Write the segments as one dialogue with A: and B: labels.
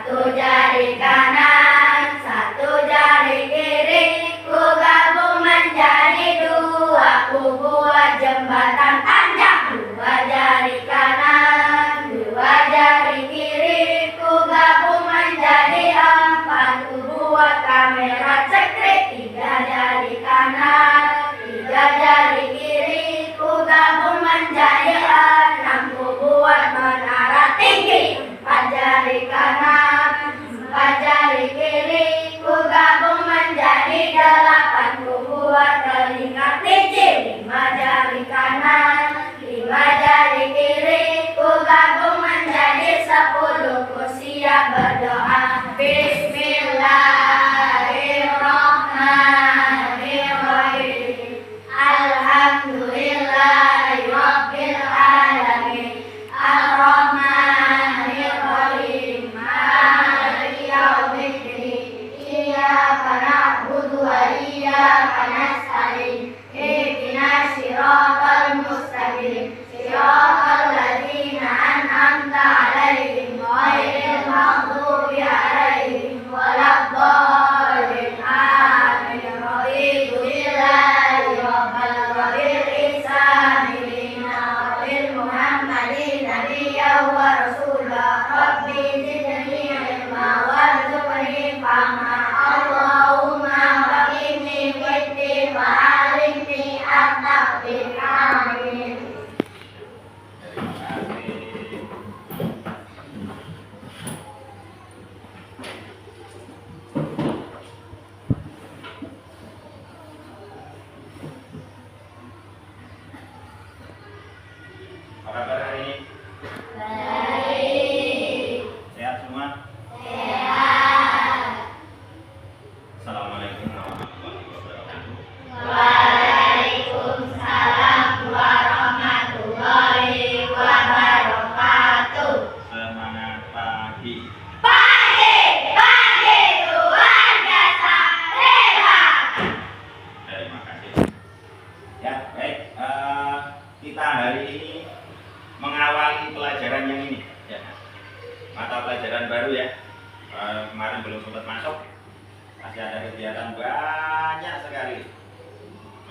A: Satu jari kanan, satu jari kiri, ku gabung menjadi dua, ku buat jembatan panjang. Dua jari kanan, dua jari kiri, ku gabung menjadi empat, ku buat kamera cekrik. Tiga jari kanan, tiga jari kiri, ku gabung menjadi enam, ku buat menara tinggi. Empat jari kanan, empat jari kiri, ku gabung menjadi delapan, ku buat telinga kelinci. Lima jari kanan, lima jari kiri, ku gabung menjadi sepuluh, ku siap berdoa. Bismillahirrahmanirrahim. Alhamdulillahirabbil alamin. Ar-Rahmanir-Rahim. Maliki yaumiddin. Iyyaka na'budu wa iyyaka nasta'in. Ihdinas siratal mustaqim. Siratal ladzina an'amta 'alaihim ghairil maghdubi 'alaihim waladdallin. Amin. Raditu billahi rabban wa bil ihsani lina wa bil Muhammadin nabiyyan wa rasulah. Rabbi zidni ilma warzuqni fahma. Allahumma faqihni fiddin wa 'allimni at-ta'wil. Amin.
B: Apa kabar hari ini?
A: Baik.
B: Sehat semua?
A: Sehat.
B: Assalamualaikum warahmatullahi wabarakatuh.
A: Waalaikumsalam warahmatullahi wabarakatuh.
B: Semangat pagi.
A: Pagi, pagi luar biasa hebat.
B: Terima kasih. Ya, baik. Kita hari ini mengawali pelajaran yang ini. Ya. Mata pelajaran baru ya. Kemarin belum sempat masuk. Masih ada kegiatan banyak sekali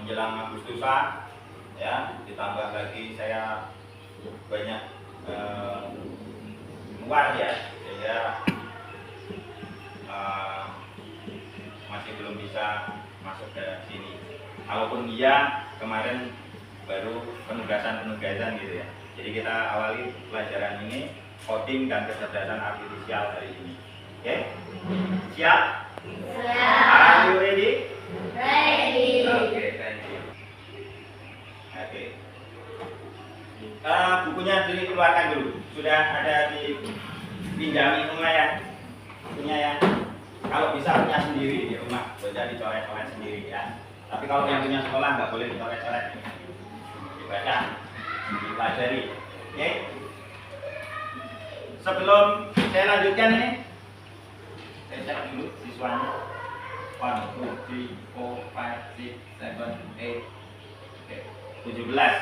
B: menjelang Agustusan. Ya, ditambah lagi saya banyak luar ya, sehingga masih belum bisa masuk ke sini. Kalaupun iya, kemarin baru penugasan gitu ya. Jadi kita awali pelajaran ini coding dan kecerdasan artifisial hari ini. Oke? Siap?
A: Siap.
B: Are you ready?
A: Ready.
B: Oke, thank you. Oke. Bukunya dikeluarkan dulu. Sudah ada dipinjami semua ya? Punya ya? Kalau bisa punya sendiri di rumah, boleh dicoret-coret sendiri ya. Tapi kalau yang punya sekolah nggak boleh dicoret-coret. Dibaca, dipelajari. Oke? Sebelum saya lanjutkan ini, saya cek dulu siswanya. 1, 2, 3, 4, 5, 6, 7, 8. Oke, 17.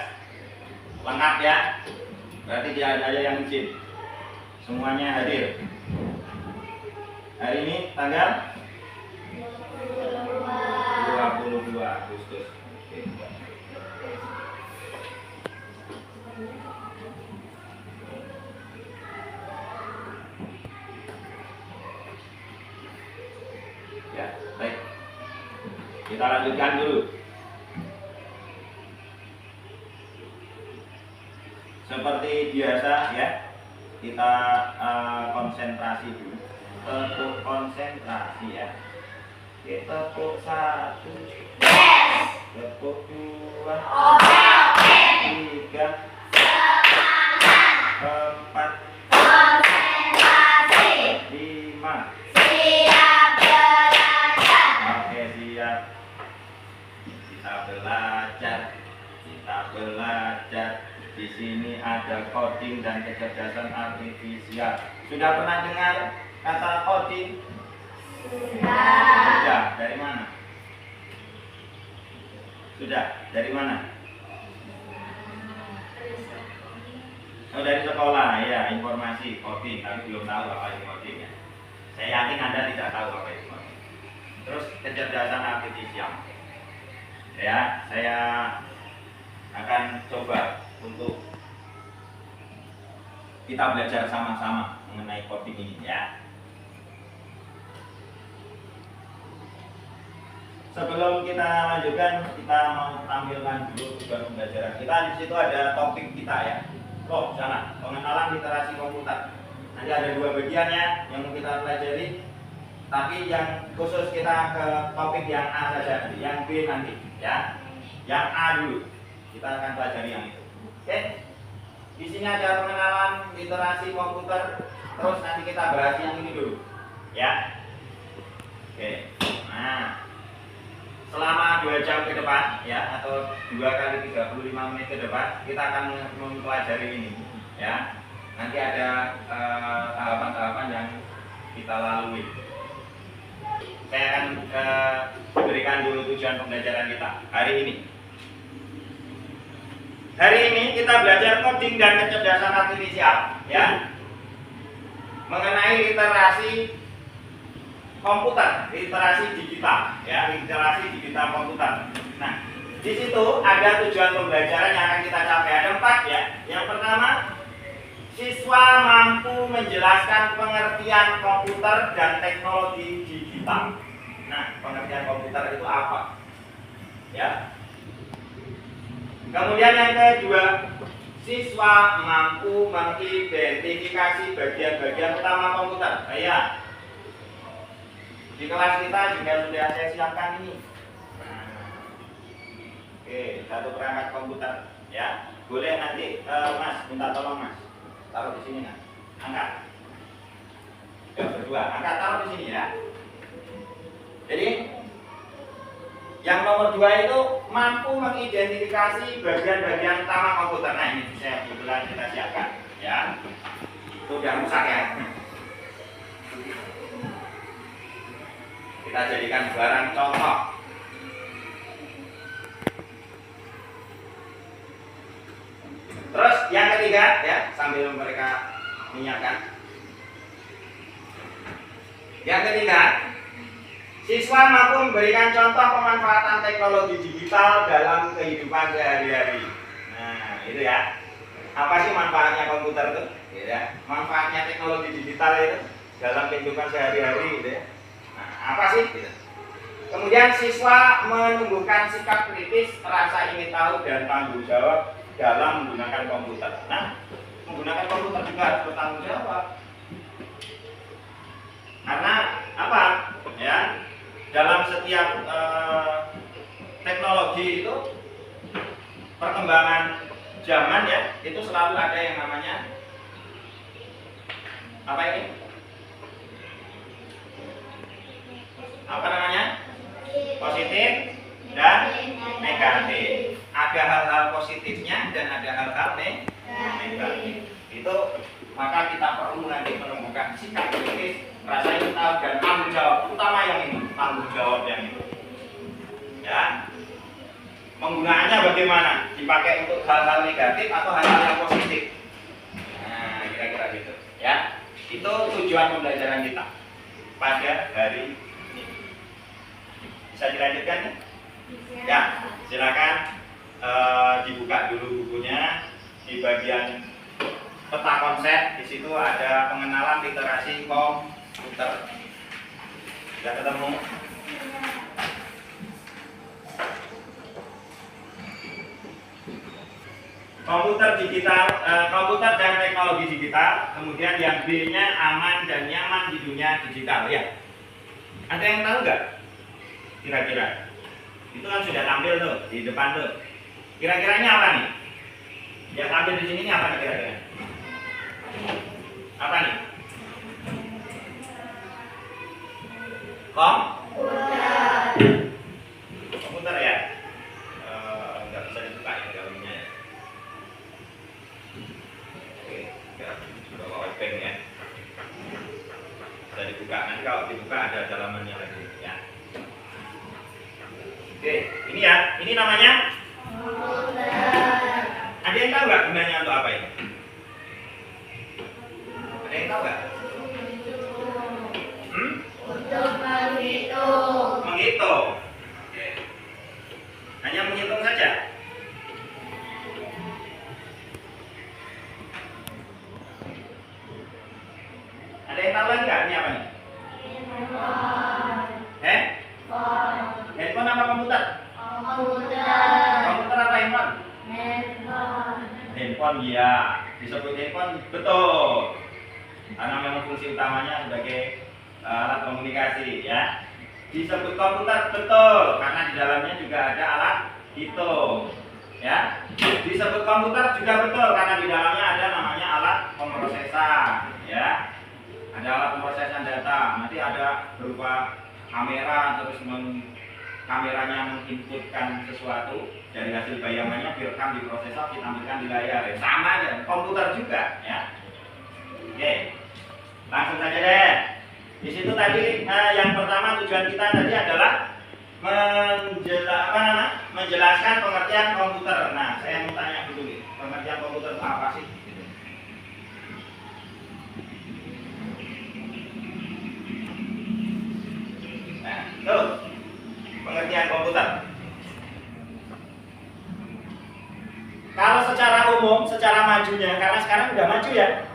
B: Lengkap ya? Berarti tidak ada yang izin. Semuanya hadir. Hari ini tanggal 22 Agustus. Oke. Ya, baik. Kita lanjutkan dulu. Seperti biasa ya, kita konsentrasi dulu. Tepuk konsentrasi ya. Oke, tepuk 1,
A: Yes.
B: tepuk 2,
A: Oke, oke.
B: 3,
A: Semangat.
B: 4,
A: Konsentrasi.
B: 5.
A: Siap belajar.
B: Oke, siap. Kita belajar. Di sini ada coding dan kecerdasan artifisial. Sudah pernah dengar kata coding? Sudah. Dari mana? Sudah. Dari mana? Oh, dari sekolah ya, informasi coding. Tapi belum tahu apa itu coding ya. Saya yakin Anda tidak tahu apa itu. Terus kecerdasan artifisial. Ya, saya akan coba untuk kita belajar sama-sama mengenai coding ini ya. Sebelum kita lanjutkan, kita mau tampilkan dulu tujuan pembelajaran kita. Di situ ada topik kita ya. Oh, sana, pengenalan literasi komputer. Nanti ada 2 bagian ya yang mau kita pelajari. Tapi yang khusus kita ke topik yang A saja nanti, yang B nanti ya. Yang A dulu. Kita akan pelajari yang itu. Oke? Di sini ada pengenalan literasi komputer. Terus nanti kita bahas yang ini dulu. Ya. Oke. Nah, selama 2 jam ke depan ya, atau 2 kali 35 menit ke depan kita akan mempelajari ini ya. Nanti ada tahapan-tahapan yang kita lalui. Saya akan berikan dulu tujuan pembelajaran kita hari ini. Hari ini kita belajar coding dan kecerdasan artifisial ya, mengenai literasi komputer, literasi digital, ya, literasi digital komputer. Nah, di situ ada tujuan pembelajaran yang akan kita capai. Ada 4 ya. Yang pertama, siswa mampu menjelaskan pengertian komputer dan teknologi digital. Nah, pengertian komputer itu apa? Ya. Kemudian yang kedua, siswa mampu mengidentifikasi bagian-bagian utama komputer. Ya. Di kelas kita juga sudah saya siapkan ini. Oke, satu perangkat komputer ya. Boleh nanti Mas minta tolong Mas. Taruh di sini Mas. Angkat. Ya, berdua. Angkat taruh di sini ya. Jadi yang nomor 2 itu mampu mengidentifikasi bagian-bagian utama komputer. Nah, ini saya kebetulan kita siapkan ya. Itu udah rusak ya. Kita jadikan barang contoh. Terus yang ketiga ya, sambil mereka menyiapkan. Yang ketiga, siswa mampu memberikan contoh pemanfaatan teknologi digital dalam kehidupan sehari-hari. Nah, itu ya. Apa sih manfaatnya komputer itu? Ya, manfaatnya teknologi digital itu dalam kehidupan sehari-hari gitu ya. Apa sih? Kemudian siswa menumbuhkan sikap kritis, rasa ingin tahu dan tanggung jawab dalam menggunakan komputer. Nah, menggunakan komputer juga harus bertanggung jawab. Karena apa? Ya, dalam setiap teknologi itu perkembangan zaman ya, itu selalu ada yang namanya apa ini? Apa namanya? Positif dan negatif. Ada hal-hal positifnya dan ada hal-hal negatif. Itu maka kita perlu nanti menemukan sikap kritis, rasa ingin tahu dan tanggung jawab. Utama yang ini, tanggung jawab yang ini. Ya. Penggunaannya bagaimana? Dipakai untuk hal-hal negatif atau hal-hal yang positif? Nah, kira-kira gitu. Ya. Itu tujuan pembelajaran kita pada hari ini. Bisa dilanjutkan ya? Ya, silakan dibuka dulu bukunya di bagian peta konsep. Di situ ada pengenalan literasi komputer. Sudah ketemu? Komputer digital, komputer dan teknologi digital. Kemudian yang B-nya aman dan nyaman di dunia digital ya. Ada yang tahu nggak? Kira-kira itu kan sudah tampil tuh di depan tuh. Kira-kiranya apa nih? Yang tampil di sini ini apa nih kira-kira? Apa nih? Komputer ya. Nggak bisa dibuka ya dalamnya ya. Oke, sudah bawa pen ya. Bisa dibuka. Nanti kalau dibuka ada dalamannya lagi ya. Oke, ini ya, ini namanya komputer. Ada yang tahu nggak gunanya untuk apa ini? Ada yang tahu nggak? ini apa nih? Handphone apa komputer? Komputer apa handphone? Handphone ya, disebut handphone betul. Karena memang fungsi utamanya sebagai alat komunikasi ya. Disebut komputer betul karena di dalamnya juga ada alat hitung ya. Disebut komputer juga betul karena di dalamnya ada namanya alat pemrosesan ya. Ada alat pemrosesan data, nanti ada berupa kamera, terus kameranya menginputkan sesuatu dari hasil bayangannya direkam di prosesor, ditampilkan di layar. Sama aja, komputer juga ya. Oke, langsung saja deh. Di situ tadi yang pertama tujuan kita tadi adalah menjelaskan pengertian komputer. Nah, saya mau tanya dulu, pengertian komputer itu apa sih? Nah, tuh pengertian komputer. Kalau secara umum, secara majunya, karena sekarang udah maju ya,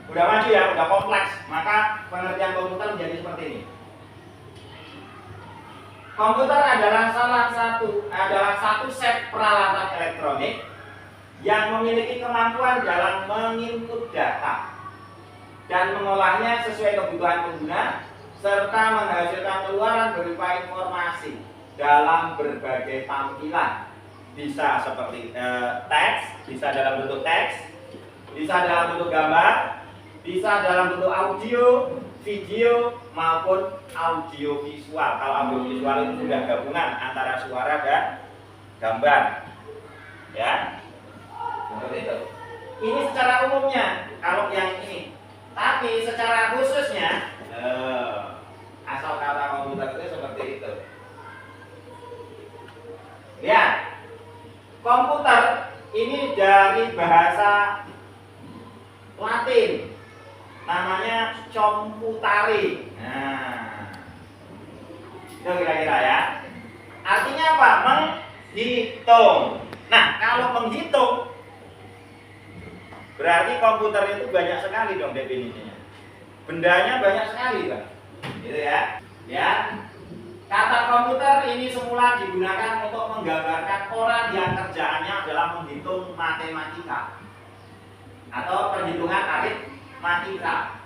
B: udah kompleks, maka pengertian komputer menjadi seperti ini. Komputer adalah satu set peralatan elektronik yang memiliki kemampuan dalam menginput data dan mengolahnya sesuai kebutuhan pengguna serta menghasilkan keluaran berupa informasi dalam berbagai tampilan. Bisa seperti teks, bisa dalam bentuk teks, bisa dalam bentuk gambar, bisa dalam bentuk audio, video maupun audio visual. Kalau audio visual itu sudah gabungan antara suara dan gambar, ya. Seperti itu. Ini secara umumnya kalau yang ini. Tapi secara khususnya, asal kata komputer itu seperti itu. Lihat, komputer ini dari bahasa Latin. Namanya computari. Nah, itu kira-kira ya. Artinya apa? Menghitung. Nah, kalau menghitung berarti komputer itu banyak sekali dong definisinya. Bendanya banyak sekali kan? Gitu ya. Ya. Kata komputer ini semula digunakan untuk menggambarkan orang yang kerjaannya adalah menghitung matematika atau perhitungan aritmatika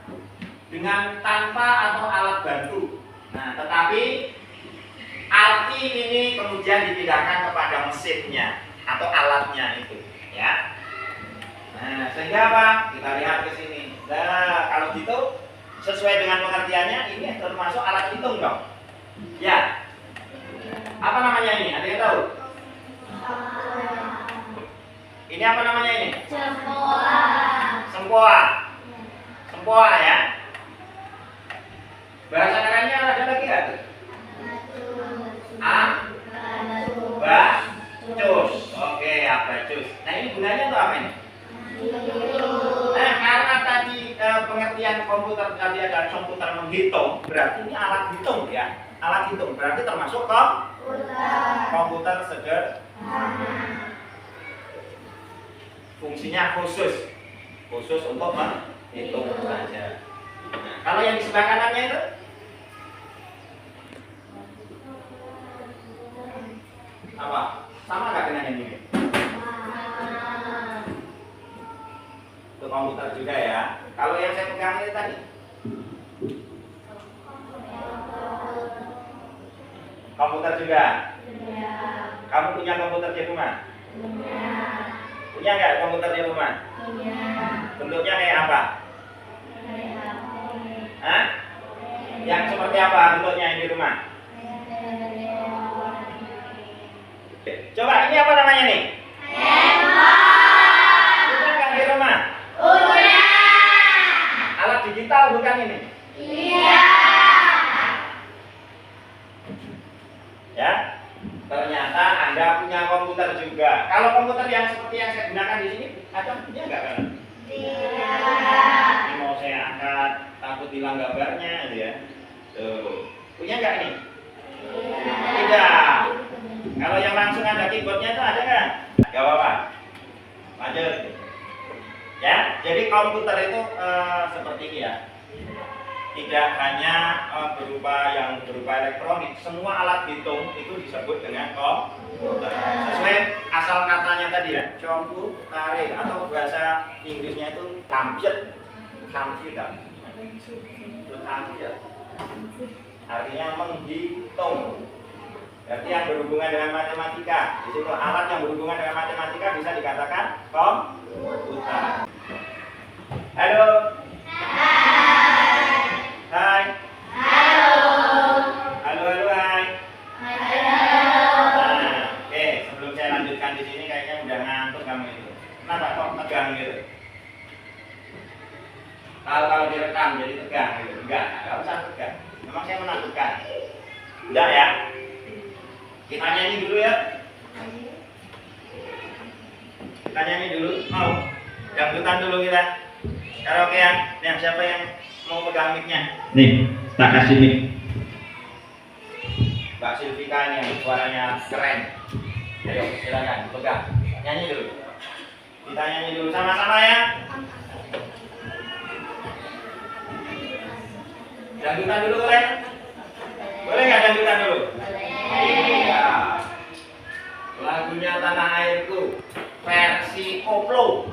B: dengan tanpa atau alat bantu. Nah, tetapi arti ini kemudian dipindahkan kepada mesinnya atau alatnya itu, ya. Nah, sehingga apa? Kita lihat ke sini. Nah, kalau gitu sesuai dengan pengertiannya ini termasuk alat hitung dong. Ya. Apa namanya ini? Ada yang tahu? Ini apa namanya ini? Sempoa ya. Bahasa kerennya ada lagi nggak tuh? Abacus. Oke, abacus. Nah, ini gunanya tuh apa ini? Nah, karena tadi pengertian komputer tadi ada komputer menghitung, berarti ini alat hitung ya. Alat hitung berarti termasuk komputer sederhana. Fungsinya khusus untuk menghitung saja. Nah, kalau yang di sebelah kanannya itu apa? Sama nggak dengan yang ini? Itu komputer juga ya. Kalau yang saya pegang ini tadi, komputer juga. Kamu punya komputer di rumah? Punya nggak komputer di rumah? Bentuknya kayak apa? Hah? Yang seperti apa bentuknya yang di rumah? Coba ini apa namanya nih? Punya nggak di rumah? Alat digital bukan ini? Ya, ternyata Anda punya komputer juga. Kalau komputer yang seperti yang saya gunakan di sini, ada punya nggak kan? Ini mau saya angkat, takut hilang gambarnya, gitu ya. Tuh, punya nggak ini? Tidak. Kalau yang langsung ada keyboardnya itu ada nggak? Gak apa-apa. Lanjut. Ya, jadi komputer itu seperti ini ya. tidak hanya berupa elektronik, semua alat hitung itu disebut dengan komputer. Sesuai asal katanya tadi ya, komputer atau bahasa Inggrisnya itu komputer. Artinya menghitung. Berarti yang berhubungan dengan matematika. Di situ alat yang berhubungan dengan matematika bisa dikatakan komputer. Halo. Hai. Halo, hai. Nah, oke, sebelum saya lanjutkan di sini kayaknya udah ngantuk kamu itu. Kenapa kok tegang gitu? Kalau direkam jadi tegang gitu. Enggak usah tegang. Memang saya menakutkan. Enggak ya? Kita nyanyi dulu ya. Kita nyanyi dulu. Mau? Dangdutan dulu kita. Karaokean. Yang siapa yang mau pegang mic-nya? Nih, tak kasih mic. Mbak Silvika ini yang suaranya keren. Ayo, silakan pegang. Nyanyi dulu. Kita nyanyi dulu sama-sama ya. Dangdutan dulu boleh? Boleh nggak dangdutan dulu? Iya. Lagunya Tanah Airku versi koplo.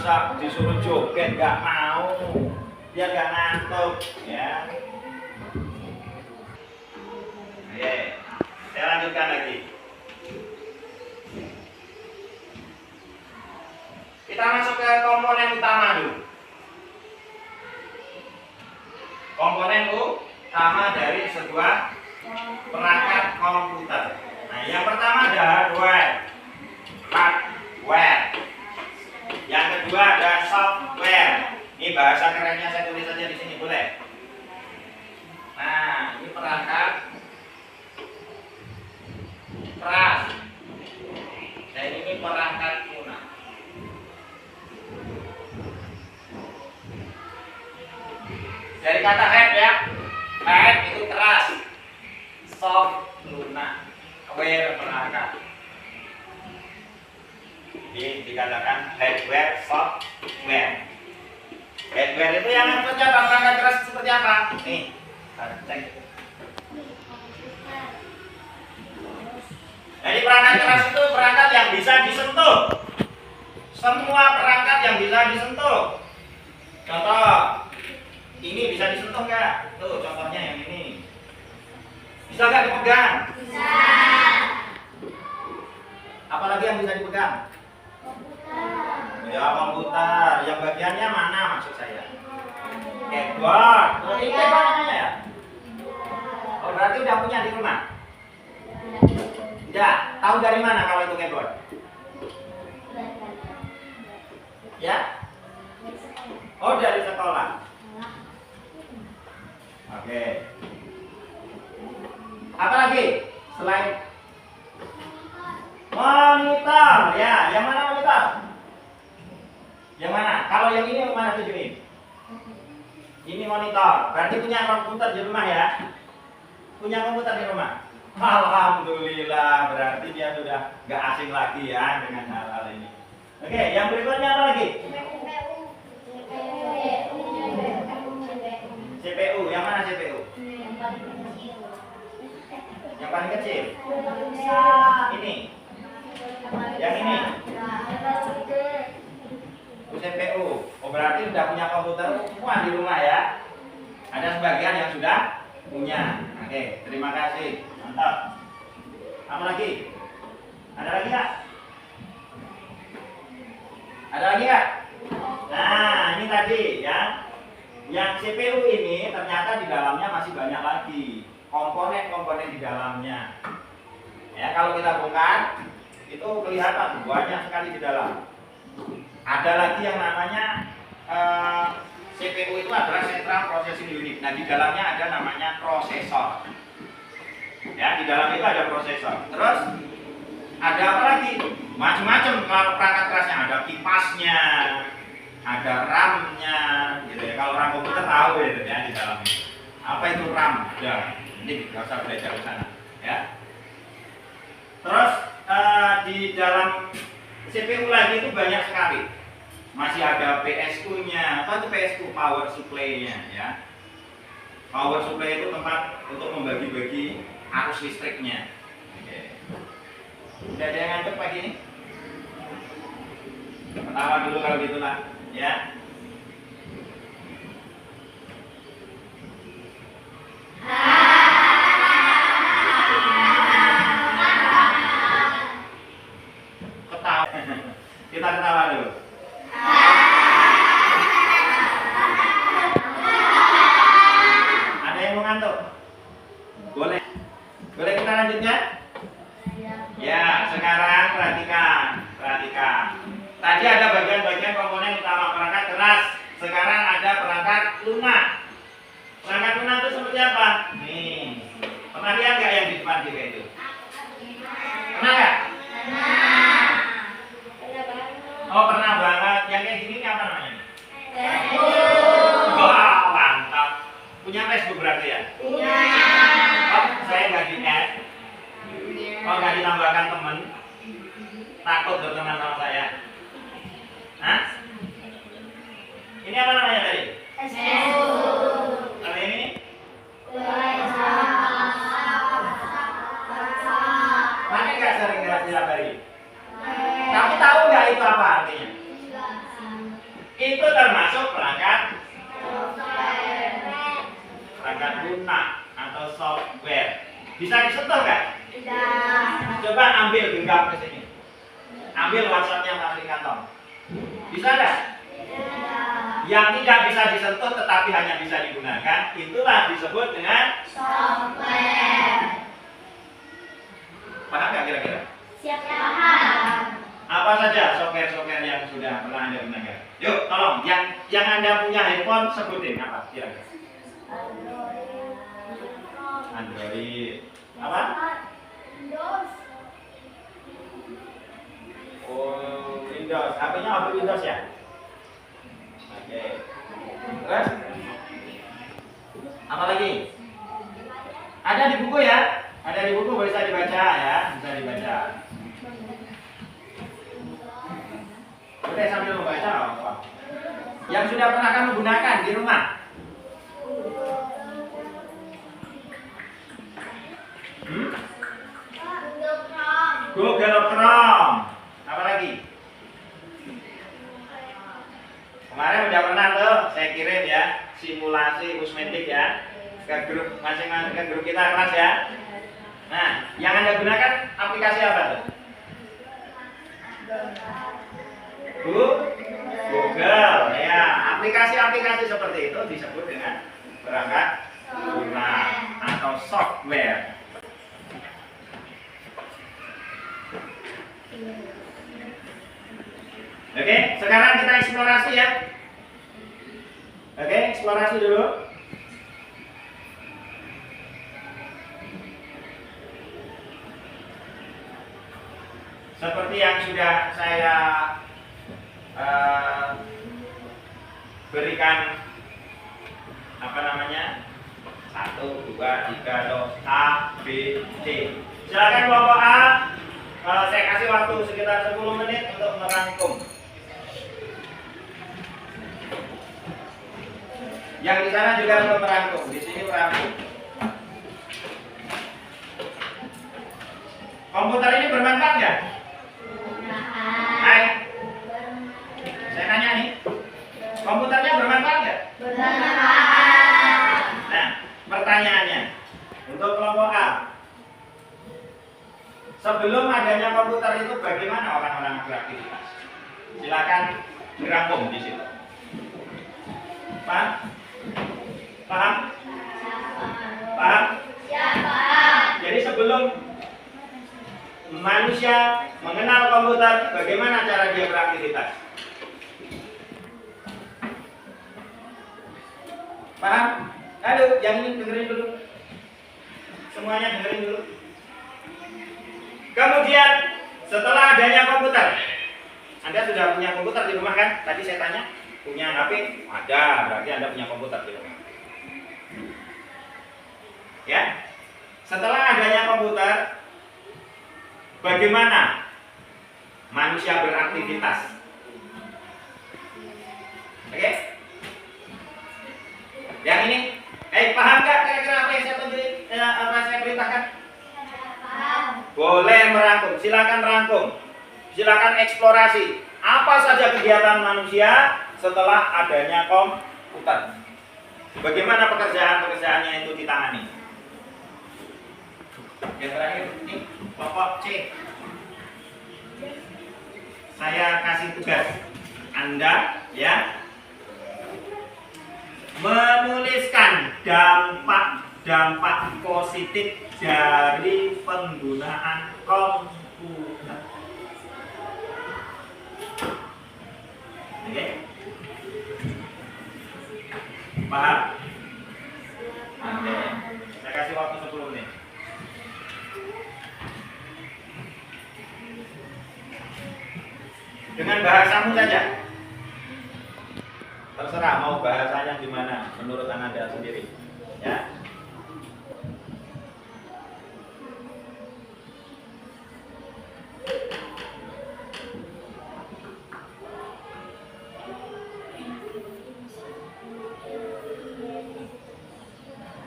B: Masa disuruh joget nggak mau, dia nggak ngantuk, ya. Oke, saya lanjutkan lagi. Kita masuk ke komponen utama dulu. Komponen utama dari sebuah perangkat komputer. Nah, yang pertama ada hardware. Yang kedua ada software. Ini bahasa kerennya saya tulis saja di sini, boleh? Nah, ini perangkat keras. Dan ini perangkat lunak. Dari kata hard ya, hard itu keras, soft lunak, aware perangkat. Jadi dikatakan hardware, software. Hardware itu yang seperti apa? Perangkat keras seperti apa? Nih, cek. Jadi perangkat keras itu perangkat yang bisa disentuh. Semua perangkat yang bisa disentuh. Contoh, ini bisa disentuh nggak? Tuh contohnya yang ini. Bisa nggak dipegang?
A: Bisa.
B: Apalagi yang bisa dipegang? Ya komputer. Yang bagiannya mana maksud saya? Keyboard. Oh, ini keyboardnya ya? Oh, berarti udah punya di rumah? Tidak. Tahu dari mana kalau itu keyboard? Ya? Oh, dari sekolah. Oke. Apa lagi selain monitor? Ya, yang mana monitor? Yang mana? Kalau yang ini mana tujuin? Ini monitor. Berarti punya komputer di rumah ya? Punya komputer di rumah? Alhamdulillah, berarti dia sudah nggak asing lagi ya dengan hal-hal ini. Oke, yang berikutnya apa lagi? CPU. Yang mana CPU? Yang paling kecil. Ini. Yang ini. CPU. Oh, berarti sudah punya komputer semua di rumah ya. Ada sebagian yang sudah punya. Oke, terima kasih. Mantap. Apa lagi? Ada lagi nggak? Ada lagi nggak? Nah, ini tadi ya. Yang CPU ini ternyata di dalamnya masih banyak lagi komponen-komponen di dalamnya. Ya, kalau kita buka itu kelihatan banyak sekali di dalam. Ada lagi yang namanya CPU itu adalah Central Processing Unit. Nah, di dalamnya ada namanya prosesor. Ya, di dalam itu ada prosesor. Terus ada apa lagi? Macam-macam kalau perangkat kerasnya, ada kipasnya, ada RAM-nya, gitu ya. Kalau orang komputer tahu gitu ya di dalamnya. Apa itu RAM? Ya, ini nggak usah belajar ke sana, ya. Terus di dalam CPU lagi itu banyak sekali. Masih ada PSU-nya. Apa itu PSU? Power supply-nya, ya. Power supply itu tempat untuk membagi-bagi arus listriknya. Oke. Udah ada yang ngantuk pagi ini? Ketawa dulu kalau gitulah, ya. Ketawa. Kita ketawa dulu. Ada yang mau ngantuk? Boleh. Boleh kita lanjutkan? Ya, sekarang perhatikan. Tadi ada bagian-bagian komponen utama perangkat keras. Sekarang ada perangkat lunak. Perangkat lunak itu seperti apa? Nih, pernah lihat nggak yang di depan kita itu? Pernah nggak? Oh, pernah banget. Yang kayak gini apa namanya? Wah, mantap. Punya Facebook berarti ya?
A: Punya.
B: Oh, saya nggak di-add. Oh, nggak ditambahkan teman. Takut berteman sama saya. Hah? Ini apa namanya tadi? Kalau ini? Mana nggak sering setiap hari? Kamu tahu nggak itu apa artinya? itu termasuk perangkat
A: software.
B: lunak atau software. Bisa disentuh nggak?
A: Tidak.
B: Coba ambil genggam ke sini. Ambil WhatsApp-nya Mas Rikanto. Bisa nggak?
A: Tidak.
B: Yang tidak bisa disentuh tetapi hanya bisa digunakan, itulah disebut dengan
A: Software.
B: paham nggak kira-kira?
A: Siap paham.
B: Apa saja software-software yang sudah pernah Anda gunakan? Yuk, tolong yang Anda punya handphone sebutin apa kira-kira? Android. Apa?
A: Windows.
B: Oh, Windows. HP-nya apa Windows ya? Oke. Terus? Apa lagi? Ada di buku ya? Ada di buku bisa dibaca ya, bisa dibaca. Oke, sambil membaca apa? Yang sudah pernah kamu gunakan di rumah? Google Chrome. Apa lagi? Kemarin udah pernah tuh saya kirim ya simulasi kusmetik ya ke grup masing-masing, ke grup kita kelas ya. Nah, yang Anda gunakan aplikasi apa tuh? Google ya. Aplikasi-aplikasi seperti itu disebut dengan perangkat lunak atau software. Oke, sekarang kita eksplorasi ya. Oke, eksplorasi dulu. Seperti yang sudah saya berikan apa namanya? 1, 2, 3, A, B, C. Silakan kelompok A. Saya kasih waktu sekitar 10 menit untuk merangkum. Yang di sana juga untuk merangkum, di sini merangkum. Komputer ini bermanfaat nggak? Hai, saya nanya nih, komputernya bermanfaat nggak?
A: Bermanfaat.
B: Nah, pertanyaannya untuk kelompok A, sebelum adanya komputer itu bagaimana orang-orang beraktivitas? Silakan dirangkum di situ. Paham? Paham? Paham?
A: Siapa?
B: Jadi sebelum manusia mengenal komputer, bagaimana cara dia beraktivitas? Paham? Aduh, yang ini dengerin dulu. Semuanya dengerin dulu. Kemudian setelah adanya komputer, Anda sudah punya komputer di rumah kan? Tadi saya tanya, punya HP? Ada, berarti Anda punya komputer di rumah. Ya. Setelah adanya komputer, bagaimana manusia beraktivitas? Oke? Yang ini, paham nggak kira-kira apa yang saya tunjukin, apa saya perintahkan?
A: Paham.
B: Boleh merangkum, silakan rangkum, silakan eksplorasi. Apa saja kegiatan manusia setelah adanya komputer? Bagaimana pekerjaan-pekerjaannya itu ditangani? Yang terakhir ini kelompok C. Saya kasih tugas Anda ya menuliskan dampak positif dari penggunaan komputer. Oke? Paham? Oke. Saya kasih waktu 10 menit. Dengan bahasamu saja. Terserah mau bahasanya gimana menurut Anda sendiri. Ya.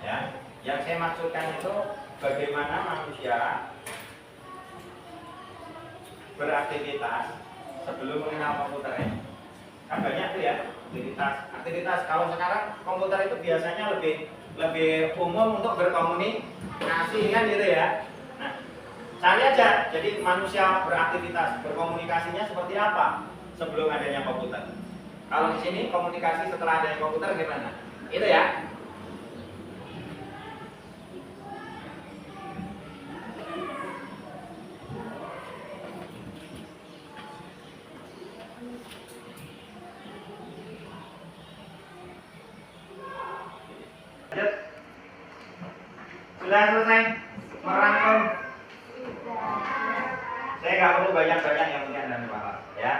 B: Ya, yang saya maksudkan itu bagaimana manusia beraktivitas sebelum mengenal komputer ini. Kan banyak tuh ya aktivitas. Kalau sekarang komputer itu biasanya lebih umum untuk berkomunikasi kan gitu ya. Nah, cari aja. Jadi manusia beraktivitas, berkomunikasinya seperti apa sebelum adanya komputer. Kalau di sini komunikasi setelah adanya komputer gimana? Itu ya. Sudah selesai merangkum. Saya nggak perlu banyak-banyak yang punya dan kepala, ya.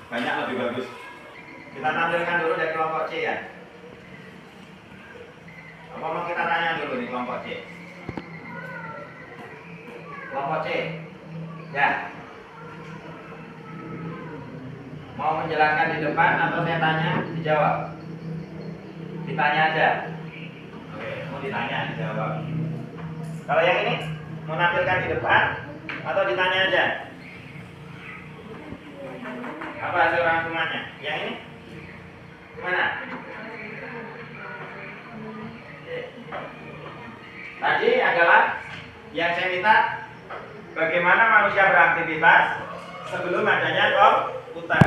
B: Banyak lebih bagus. Kita tampilkan dulu dari kelompok C ya. Apa mau kita tanya dulu di kelompok C? Kelompok C, ya. Mau menjelaskan di depan atau saya tanya dijawab? Ditanya aja. Oke, mau ditanya dijawab. Kalau yang ini mau nampilkan di depan atau ditanya aja? Apa hasil rangkumannya? Yang ini? Gimana? Tadi adalah yang saya minta bagaimana manusia beraktivitas sebelum adanya komputer.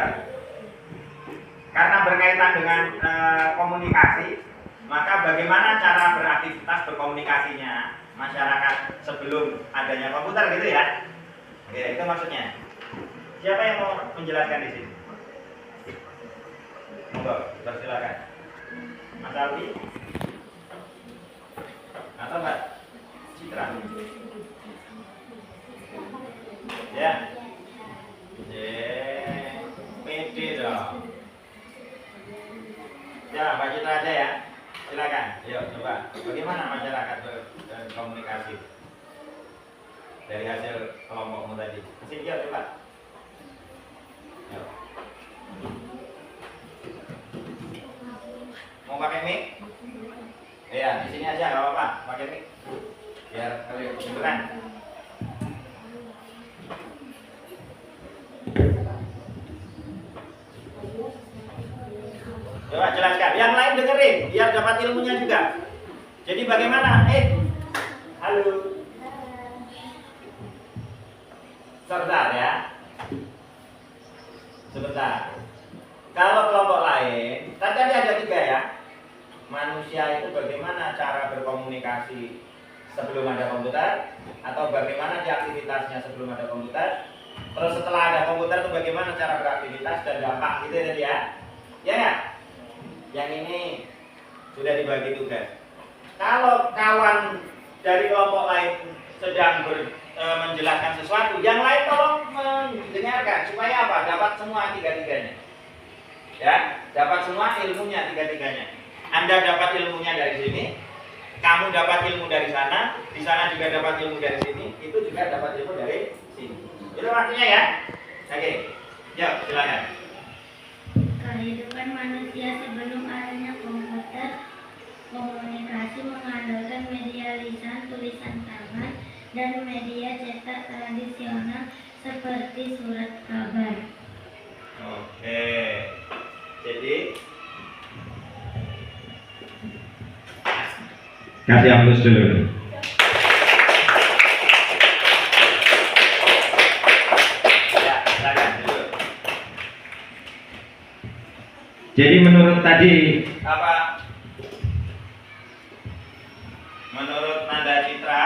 B: Karena berkaitan dengan komunikasi, maka bagaimana cara beraktivitas berkomunikasinya masyarakat sebelum adanya komputer gitu ya? Oke, itu maksudnya. Siapa yang mau menjelaskan di sini? Monggo, silakan. Mas Alwi atau Mbak Citra? Ya. Pede dong. Ya, Mbak Citra aja ya. Silakan. Yuk, coba. Bagaimana masyarakat berkomunikasi dari hasil kelompokmu tadi? Sini, yuk, coba. Yuk. Mau pakai mic? Iya, di sini aja nggak apa-apa. Pakai mic. Biar kalian kedengeran. Coba jelaskan. Yang lain dengerin, biar dapat ilmunya juga. Jadi bagaimana? Halo. Sebentar ya. Sebentar. Kalau kelompok lain, tadi ada 3 ya. Manusia itu bagaimana cara berkomunikasi sebelum ada komputer, atau bagaimana aktivitasnya sebelum ada komputer. Terus setelah ada komputer itu bagaimana cara beraktivitas dan dampak gitu tadi ya. Ya nggak? Yang ini sudah dibagi tugas. Kalau kawan dari kelompok lain sedang menjelaskan sesuatu, yang lain tolong mendengarkan supaya apa? Dapat semua tiga-tiganya. Ya, dapat semua ilmunya tiga-tiganya. Anda dapat ilmunya dari sini, kamu dapat ilmu dari sana, di sana juga dapat ilmu dari sini, itu juga dapat ilmu dari sini. Itu maksudnya ya? Oke, yuk silakan.
A: Kehidupan manusia sebelum adanya komputer, komunikasi mengandalkan media lisan, tulisan tangan, dan media cetak tradisional seperti surat kabar.
B: Oke, jadi kasih aplaus dulu. Ya, silakan dulu. Jadi menurut tadi apa? Menurut Nanda Citra,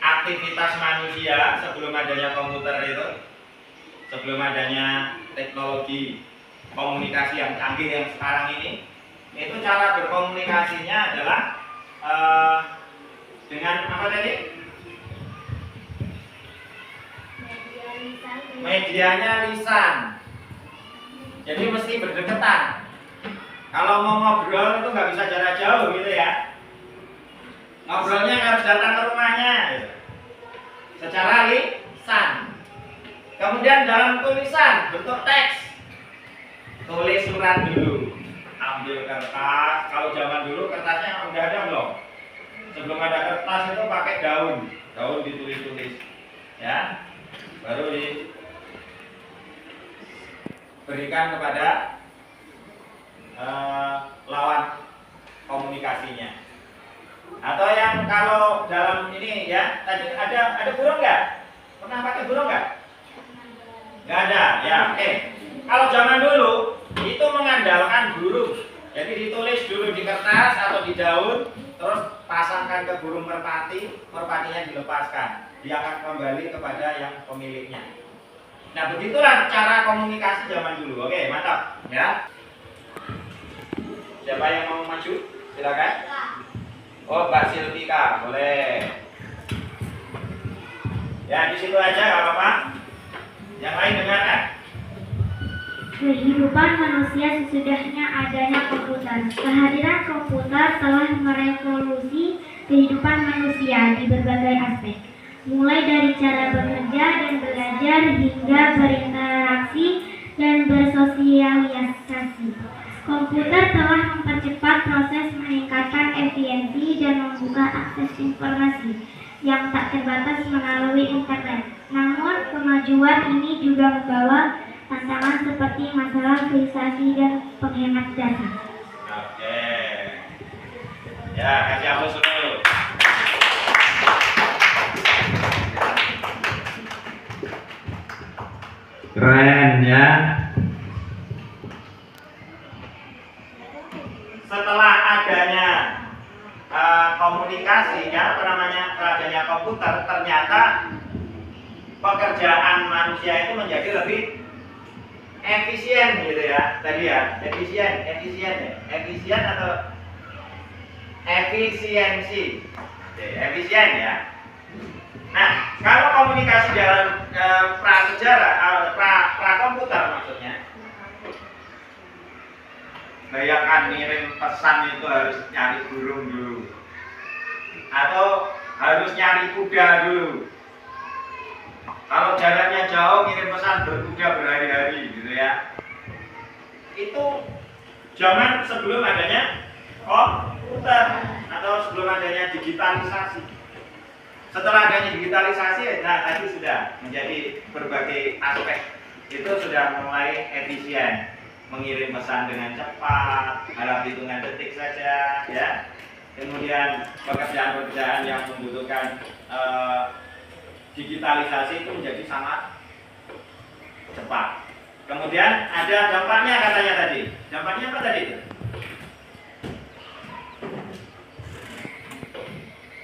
B: aktivitas manusia sebelum adanya komputer itu, sebelum adanya teknologi komunikasi yang canggih yang sekarang ini, itu cara berkomunikasinya adalah dengan apa tadi? Medianya lisan. Jadi mesti berdekatan. Kalau mau ngobrol itu nggak bisa jarak jauh gitu ya. Ngobrolnya harus datang ke rumahnya gitu. Secara lisan. Kemudian dalam tulisan bentuk teks, tulis surat dulu, ambil kertas. Kalau zaman dulu kertasnya udah ada belum? Sebelum ada kertas itu pakai daun ditulis-tulis, ya. Baru berikan kepada lawan komunikasinya. Atau yang kalau dalam ini ya, tadi ada burung nggak? Pernah pakai burung nggak? Nggak ada, ya. Oke. Kalau zaman dulu itu mengandalkan burung. Jadi ditulis dulu di kertas atau di daun, terus pasangkan ke burung merpati, merpatinya dilepaskan. Dia akan kembali kepada yang pemiliknya. Nah, begitulah cara komunikasi zaman dulu. Oke, mantap, ya. Siapa yang mau maju? Silakan. Oh, Mbak Silvika, boleh. Ya, di situ aja, nggak apa-apa. Yang lain dengarkan.
C: Kehidupan manusia sesudahnya adanya komputer. Kehadiran komputer telah merevolusi kehidupan manusia di berbagai aspek, mulai dari cara bekerja dan belajar hingga berinteraksi dan bersosialisasi. Komputer telah mempercepat proses meningkatkan efisiensi dan membuka akses informasi yang tak terbatas melalui internet. Namun, kemajuan ini juga membawa tantangan seperti masalah privasi dan penghemat data.
B: Oke. Ya, kasih aplaus dulu. Keren ya. Setelah adanya komunikasi ya, adanya komputer, ternyata pekerjaan manusia itu menjadi lebih efisien gitu ya. Tadi ya, efisien atau efisiensi. Oke, efisien ya. Nah, kalau komunikasi dalam prasejarah, prakomputer maksudnya, bayangkan ngirim pesan itu harus nyari burung dulu, atau harus nyari kuda dulu. Kalau jaraknya jauh ngirim pesan berkuda berhari-hari gitu ya. Itu zaman sebelum adanya komputer atau sebelum adanya digitalisasi. Setelah adanya digitalisasi, nah tadi sudah menjadi berbagai aspek itu sudah mulai efisien, mengirim pesan dengan cepat, dalam hitungan detik saja, ya. Kemudian pekerjaan-pekerjaan yang membutuhkan digitalisasi itu menjadi sangat cepat. Kemudian ada dampaknya katanya tadi. Dampaknya apa tadi itu?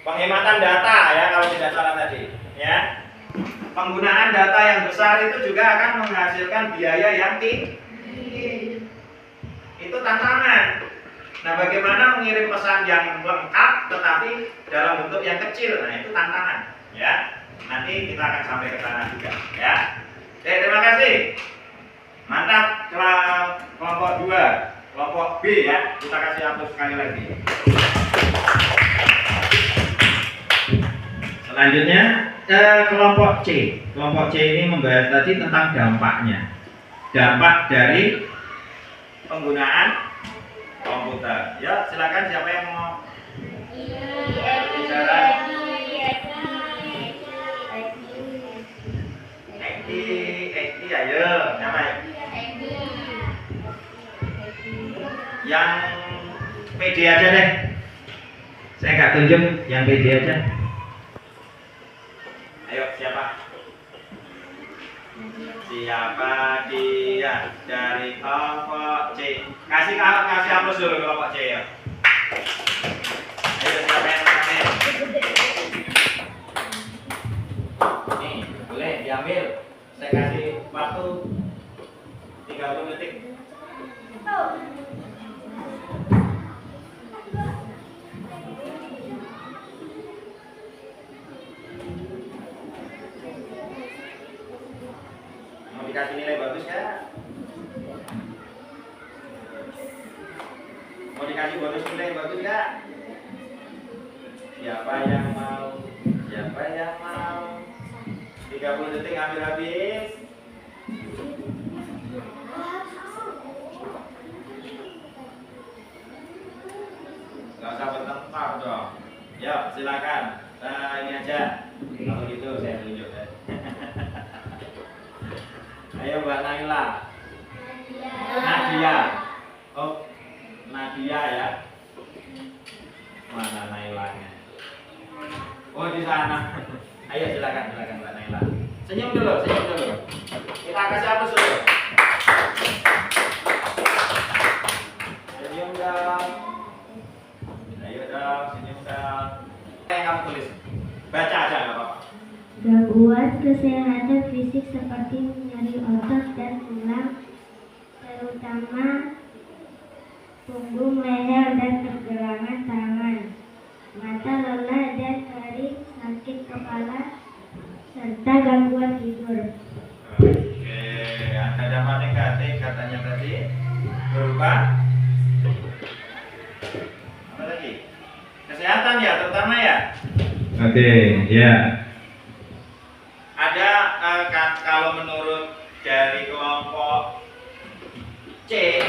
B: Penghematan data ya, kalau tidak salah tadi, ya. Penggunaan data yang besar itu juga akan menghasilkan biaya yang tinggi. Itu tantangan. Nah, bagaimana mengirim pesan yang lengkap tetapi dalam bentuk yang kecil? Nah, itu tantangan, ya. Nanti kita akan sampai ke sana juga, ya. Oke, terima kasih. Mantap, kelompok 2, kelompok B ya. Kita kasih aplaus sekali lagi. Selanjutnya kelompok C. Kelompok C ini membahas tadi tentang dampaknya. Dampak dari penggunaan komputer. Ya, silakan siapa yang mau bicara? Eki, ayo, siapa ya? Yang PD aja deh. Saya nggak tunjuk, yang PD aja. Ayo, siapa? Siapa dia dari kelompok C? Kasih aplaus dulu kelompok C ya. Ayo, siapa yang terakhir? Nih, boleh diambil. Saya kasih waktu 30 detik. Mau dikasih nilai bagus ya? Mau dikasih bonus nilai bagus ya? Siapa yang mau? 30 detik ambil habis. Gak usah bertengkar dong. Yuk, silakan. Ini aja. Kalau gitu saya tunjuk. Ayo Mbak Naila. Nadia. Oh, Nadia ya. Mana Nailanya? Oh, di sana. Ayo silakan Mbak Naila. Senyum dulu. Kita kasih apa dulu? Senyum dong. Ayo dong, senyum dong. Apa yang kamu tulis? Baca aja nggak apa-apa.
C: Gangguan kesehatan fisik seperti nyeri otot dan tulang, terutama punggung, leher, dan pergelangan tangan, mata lelah dan kering, sakit kepala, serta gangguan tidur.
B: Oke, ada dampak negatif katanya tadi berupa apa lagi? Kesehatan ya, terutama ya. Oke, ya. Ada kalau menurut dari kelompok C,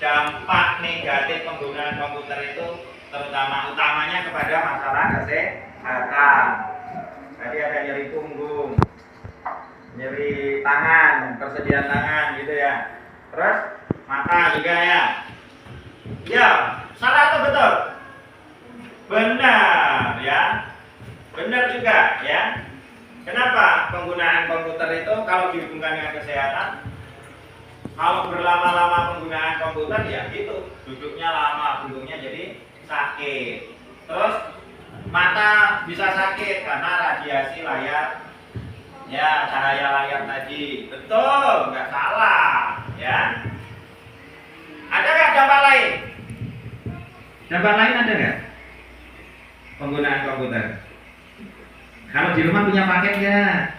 B: dampak negatif penggunaan komputer itu utamanya kepada masalah kesehatan. Tadi ada nyeri punggung, nyeri tangan, persediaan tangan gitu ya. Terus mata juga ya. Ya, salah atau betul? Benar ya. Benar juga ya. Kenapa penggunaan komputer itu kalau dihubungkan dengan kesehatan? Kalau berlama-lama penggunaan komputer ya gitu, duduknya lama, punggungnya jadi sakit. Terus mata bisa sakit karena radiasi layar, ya cahaya layar tadi. Betul, nggak salah, ya. Ada nggak dampak lain? Dampak lain ada nggak? Penggunaan komputer. Kalau di rumah punya paket ya?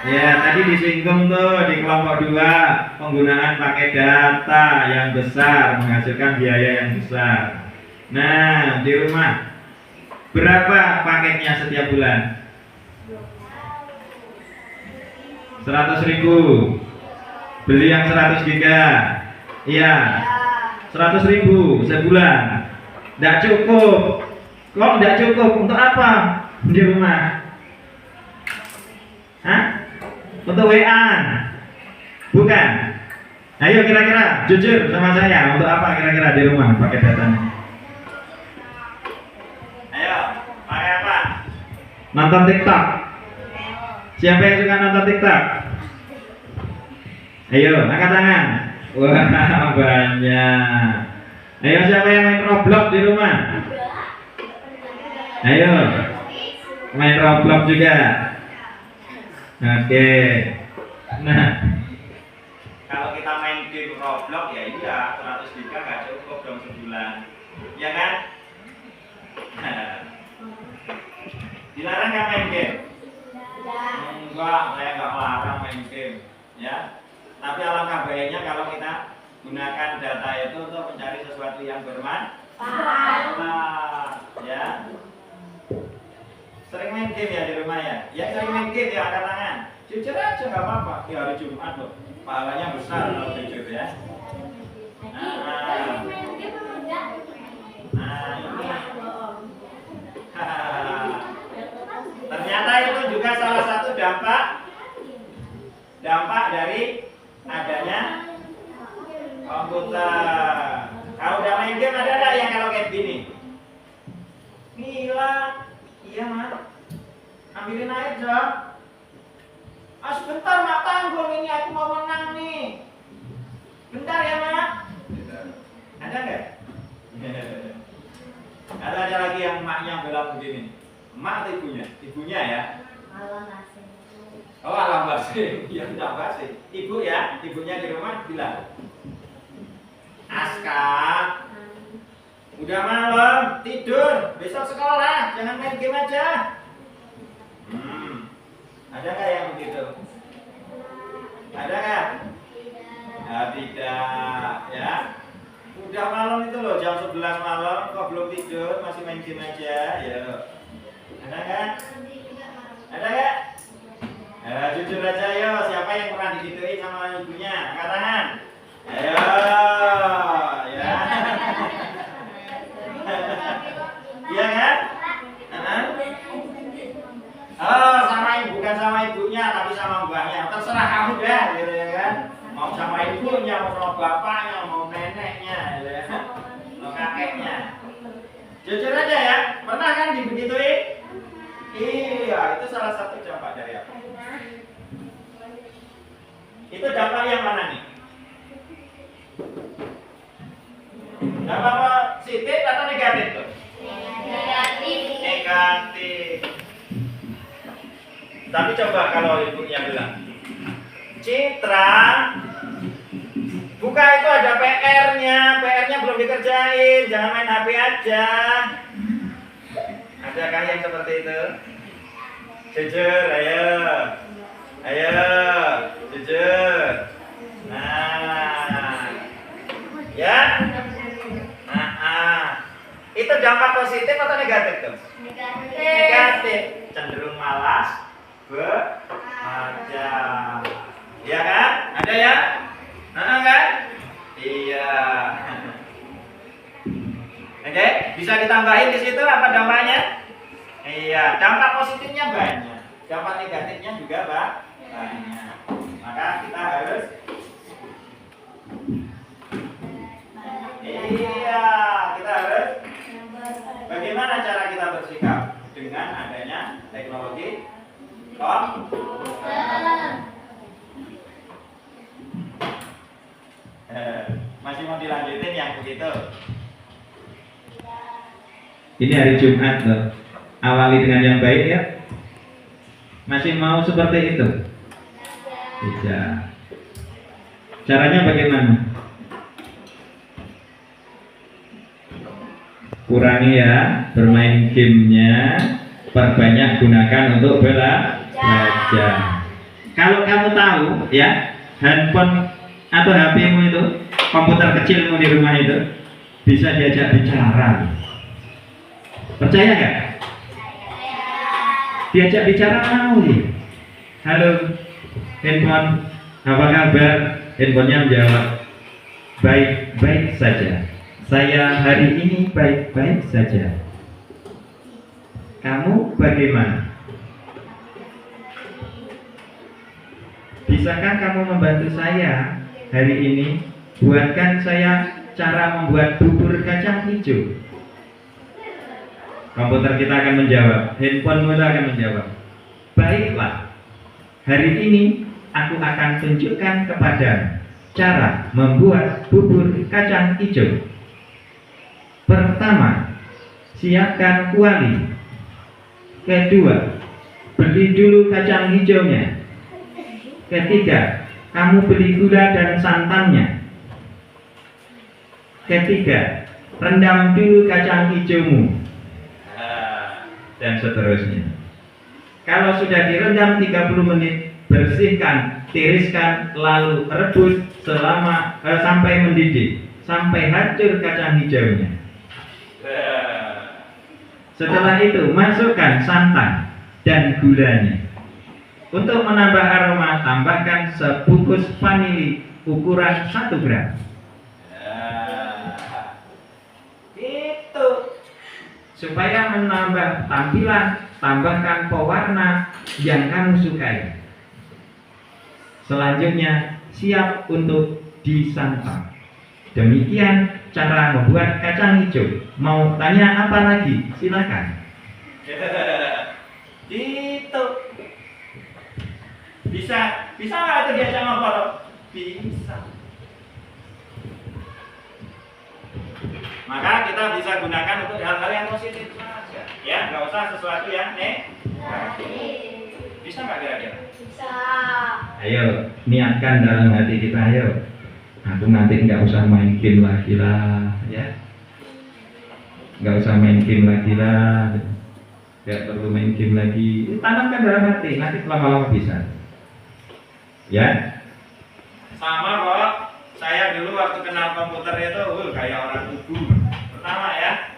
B: Ya, tadi disinggung tuh di kelompok 2, penggunaan paket data yang besar menghasilkan biaya yang besar. Nah, di rumah berapa paketnya setiap bulan? 100.000. Beli yang 100 giga. Iya. 100.000 sebulan. Tidak cukup. Kok tidak cukup? Untuk apa di rumah? Hah? Untuk WA? Bukan. Ayo kira-kira jujur sama saya, untuk apa kira-kira di rumah pakai datanya? Ayo, pakai apa? Nonton TikTok. Siapa yang suka nonton TikTok? Ayo, angkat tangan. Wah, banyak. Ayo, siapa yang main Roblox di rumah? Ayo, main Roblox juga. Oke. Nah, kalau kita main game Roblox ya iya 100 giga nggak cukup dong sebulan, ya kan? Dilarang nggak main game? Enggak, saya nggak melarang main game, ya. Tapi alangkah baiknya kalau kita gunakan data itu untuk mencari sesuatu yang bermanfaat, ya. Sering main game ya di rumah ya? Ya sering main game ya, angkat tangan. Jujur aja nggak apa-apa. Di hari Jumat loh, pahalanya besar kalau jujur ya. Nah, ini. Ternyata itu juga salah satu dampak dari adanya komputer. Kalau udah main game ada nggak yang kalau kayak gini? Mila. Iya mak, ambilin air dong. Sebentar mak, tanggung ini aku mau menang nih. Bentar ya mak. Ada nggak? Ada lagi yang maknya bilang begini. Mak atau ibunya? Ibunya ya. Oh alam basi, ya tidak basi. Ibu ya, ibunya di rumah bilang. Aska, udah malam, tidur, besok sekolah, jangan main game aja. Ada nggak yang begitu? Ada nggak? Nah, tidak, ya. Udah malam itu loh, jam 11 malam, kok belum tidur, masih main game aja, ya. Ada nggak? Ada nggak? Jujur aja yo, siapa yang pernah digituin sama ibunya? Angkat tangan. Ayo, ya. Iya kan? Oh, bukan sama ibunya, tapi sama mbahnya. Terserah kamu deh, gitu ya kan? Mau sama ibunya, mau sama bapaknya, mau neneknya, ya. Mau kakeknya. Jujur aja ya, pernah kan dibegituin? Iya, itu salah satu dampak dari apa? Itu dampak yang mana nih? Dampak positif atau negatif tuh?
A: Negatif.
B: Negatif. Tapi coba kalau ibunya bilang, Citra, buka itu ada PR-nya belum dikerjain, jangan main HP aja. Adakah yang seperti itu? Jujur, ayo, jujur. Nah, ya, itu dampak positif atau negatif tuh? Negatif, cenderung malas, bekerja. Iya kan? Ada ya? Kan? Iya. Oke, bisa ditambahin di situ apa dampaknya? Iya, dampak positifnya banyak, dampak negatifnya juga banyak. Maka kita harus bagaimana cara kita bersikap dengan adanya teknologi masih mau dilanjutin yang begitu?
D: Ini hari Jumat loh. Awali dengan yang baik ya. Masih mau seperti itu? Tidak. Caranya bagaimana? Kurangi ya bermain gamenya, perbanyak gunakan untuk belajar. Kalau kamu tahu ya, handphone atau HP-mu itu, komputer kecilmu di rumah itu bisa diajak bicara. Percaya nggak? Diajak bicara mau nih. Halo, handphone, apa kabar? Handphonenya menjawab, baik-baik saja. Saya hari ini baik-baik saja. Kamu bagaimana? Bisakah kamu membantu saya hari ini? Buatkan saya cara membuat bubur kacang hijau. Komputer kita akan menjawab, handphone kita akan menjawab, baiklah, hari ini aku akan tunjukkan kepada cara membuat bubur kacang hijau. Pertama, siapkan kuali. Kedua, beli dulu kacang hijaunya. Ketiga, kamu beli gula dan santannya. Ketiga, rendam dulu kacang hijaumu. Dan seterusnya. Kalau sudah direndam 30 menit, bersihkan, tiriskan, lalu rebus selama sampai mendidih, sampai hancur kacang hijaunya. Setelah itu masukkan santan dan gulanya. Untuk menambah aroma, tambahkan sebungkus vanili ukuran 1 gram.
B: Itu
D: Supaya menambah tampilan, tambahkan pewarna yang kamu sukai. Selanjutnya, siap untuk disantap. Demikian cara membuat kacang hijau. Mau tanya apa lagi? Silakan.
B: itu bisa nggak itu diajak ngobrol? Bisa. Maka kita bisa gunakan untuk hal-hal yang positif saja, ya, nggak usah sesuatu yang negatif. Bisa nggak kira-kira?
A: Bisa.
D: Ayo, niatkan dalam hati kita, ayo. Aku nanti nggak usah main game lagi lah, ya. Nggak usah main game lagi lah. Nggak perlu main game lagi. Tanamkan dalam hati, nanti lama-lama bisa. Ya.
B: Sama kok. Saya dulu waktu kenal komputer itu, kayak orang kubu. Pertama ya,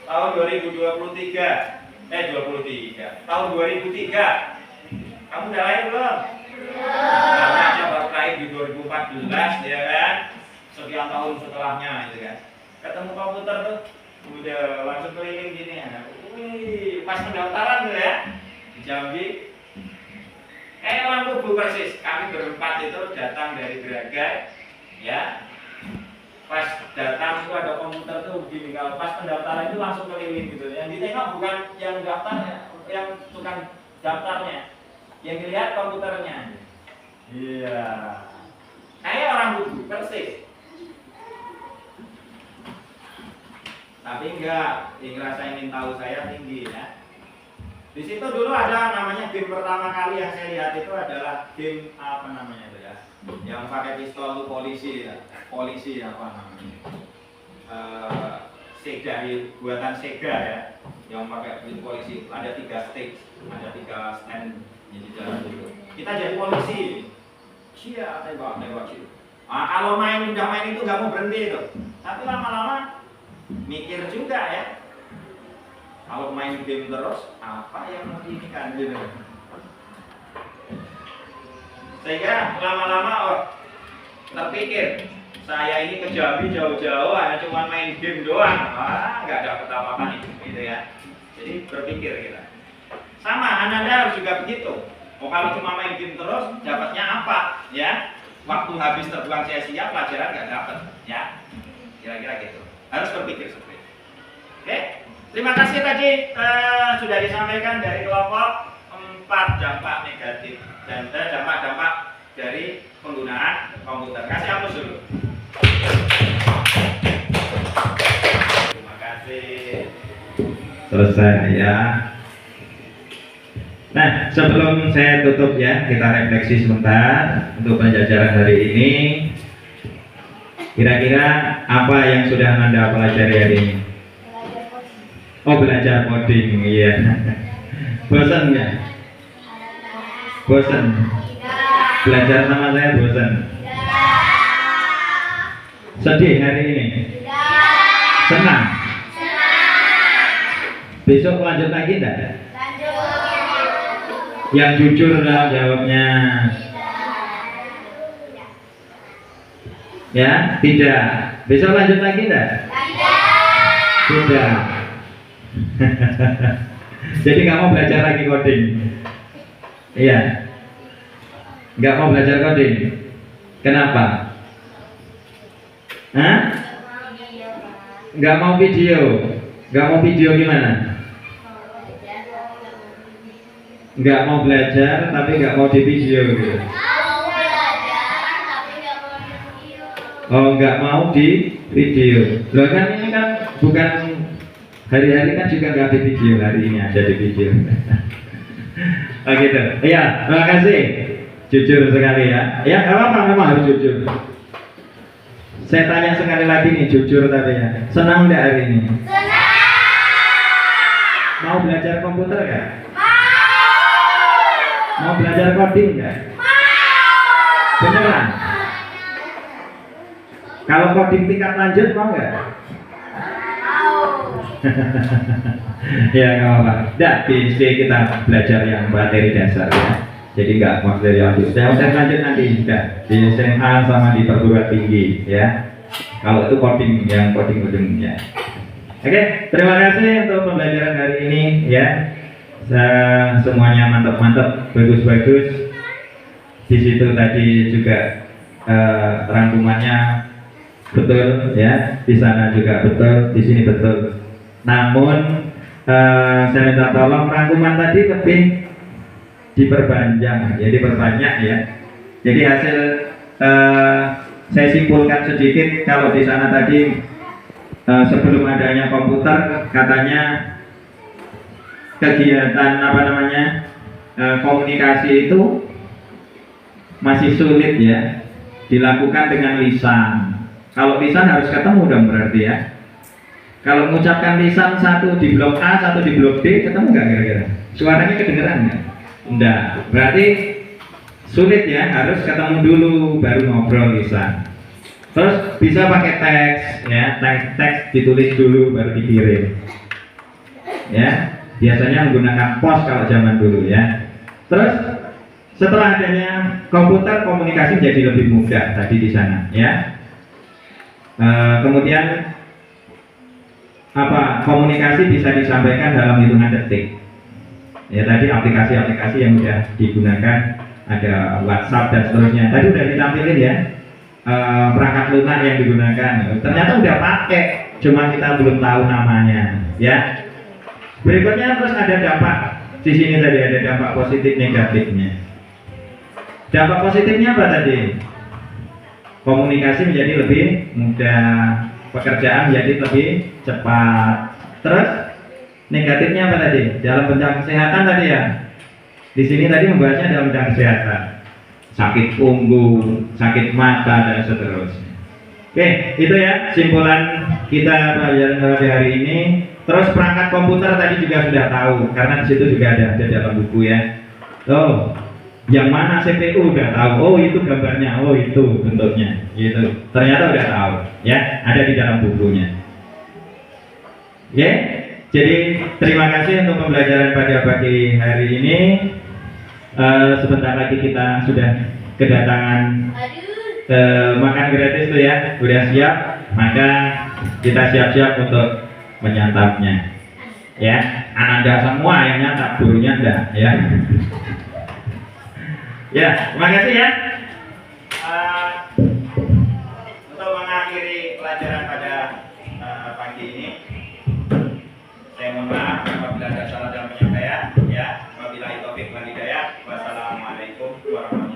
B: tahun 2023. Tahun 2003. Kamu udah lahir belum? Kamu aja baru lahir di 2014, ya kan? Sekian tahun setelahnya, gitu kan? Ketemu komputer tuh, udah langsung keliling gini ya. Wih, pas pendaftaran tuh ya, di Jambi. Kayak orang Kubu persis. Kami berempat itu datang dari Braga, ya. Pas datang itu ada komputer tuh begini. Kalau pas pendaftaran itu langsung keliling gitu. Yang ditengok bukan yang daftarnya, yang tukang daftarnya. Yang dilihat komputernya. Iya. Kayak orang Kubu persis. Tapi enggak, yang ngerasain tahu saya tinggi ya. Di situ dulu ada namanya game pertama kali yang saya lihat itu adalah game apa namanya itu ya, yang pakai pistol itu polisi ya, polisi apa namanya, Sega, buatan Sega ya, yang pakai itu polisi. Ada 3 stage, ada 3 stand di jalan itu. Kita jadi polisi, cia tembak gitu. Nah, kalau udah main itu nggak mau berhenti itu, tapi lama-lama mikir juga ya, kalau main game terus apa yang mau diinikan gitu. Sehingga lama-lama terpikir, saya ini ke Jambi jauh-jauh hanya cuma main game doang, nggak dapat apa-apa nih gitu ya. Jadi berpikir kita sama, Anda harus juga begitu. Kalau cuma main game terus dapatnya apa ya, waktu habis terbuang sia-sia, pelajaran nggak dapat ya, kira-kira gitu. Harus berpikir seperti itu. Oke, terima kasih tadi sudah disampaikan dari kelompok 4 dampak negatif dan dampak-dampak dari penggunaan komputer. Kasih aplaus dulu. Terima kasih.
D: Selesai ya. Nah, sebelum saya tutup ya, kita refleksi sebentar untuk pembelajaran hari ini. Kira-kira apa yang sudah Anda pelajari hari ini? Oh, belajar coding, iya. Bosan nggak? Bosan? Belajar sama saya bosan? Sedih hari ini? Senang? Besok lanjut lagi enggak? Yang jujur lah jawabnya. Ya, tidak. Besok lanjut lagi enggak? Tidak. Jadi nggak mau belajar lagi coding? Iya. Nggak mau belajar coding? Kenapa? Hah? Nggak mau video? Nggak mau video gimana? Nggak mau belajar tapi nggak mau di video gitu. Oh, nggak mau di video. Loh kan ini kan bukan hari-hari kan juga nggak di video, hari ini ada di video. Oh gitu. Iya, terima kasih. Jujur sekali ya. Ya nggak apa-apa, memang harus jujur. Saya tanya sekali lagi nih, jujur tapi ya. Senang nggak hari ini?
A: Senang.
D: Mau belajar komputer nggak? Mau belajar coding nggak? Beneran? Kalau coding tingkat lanjut mau nggak? Ya nggak apa-apa. Nah, di sini kita belajar yang materi dasar ya. Jadi nggak materi lanjut. Saya lanjut nanti sudah di SMA sama di perguruan tinggi ya. Kalau itu coding yang coding ujungnya. Oke, terima kasih untuk pembelajaran hari ini ya. Semuanya mantap-mantap, bagus-bagus. Di situ tadi juga rangkumannya betul ya, di sana juga betul, di sini betul. Namun saya minta tolong rangkuman tadi lebih diperpanjang, ya diperbanyak ya. Jadi hasil saya simpulkan sedikit, kalau di sana tadi sebelum adanya komputer katanya kegiatan apa namanya komunikasi itu masih sulit ya dilakukan dengan lisan. Kalau lisan harus ketemu dong berarti ya. Kalau mengucapkan lisan satu di blok A, satu di blok D, ketemu nggak kira-kira? Suaranya kedengeran nggak? Enggak. Berarti sulit ya, harus ketemu dulu baru ngobrol lisan. Terus bisa pakai teks ya, teks ditulis dulu baru dikirim. Ya, biasanya menggunakan pos kalau zaman dulu ya. Terus setelah adanya komputer, komunikasi jadi lebih mudah tadi di sana ya. Kemudian apa, komunikasi bisa disampaikan dalam hitungan detik ya. Tadi aplikasi-aplikasi yang sudah digunakan ada WhatsApp dan seterusnya. Tadi udah ditampilin ya perangkat lunak yang digunakan. Ternyata udah pakai, cuma kita belum tahu namanya, ya. Berikutnya terus ada dampak. Di sini tadi ada dampak positif negatifnya. Dampak positifnya apa tadi? Komunikasi menjadi lebih mudah, pekerjaan menjadi lebih cepat. Terus negatifnya apa tadi? Dalam bidang kesehatan tadi ya. Di sini tadi membahasnya dalam bidang kesehatan. Sakit punggung, sakit mata dan seterusnya. Oke, itu ya simpulan kita pelajaran pada hari ini. Terus perangkat komputer tadi juga sudah tahu karena di situ juga ada dalam buku ya. Oh, yang mana CPU udah tahu. Oh, itu gambarnya. Oh, itu bentuknya. Gitu. Ternyata udah tahu ya, ada di dalam bukunya. Oke. Jadi terima kasih untuk pembelajaran pada pagi hari ini. Sebentar lagi kita sudah kedatangan makan gratis tuh ya, udah siap, maka kita siap-siap untuk menyantapnya. Ya, Ananda semua yang nyantap, gurunya enggak ya. Ya, terima kasih ya. Untuk mengakhiri pelajaran pada pagi ini, saya mohon maaf apabila ada salah dalam penyampaian. Ya, wabillahi taufiq wal hidayah. Wassalamualaikum warahmatullahi wabarakatuh.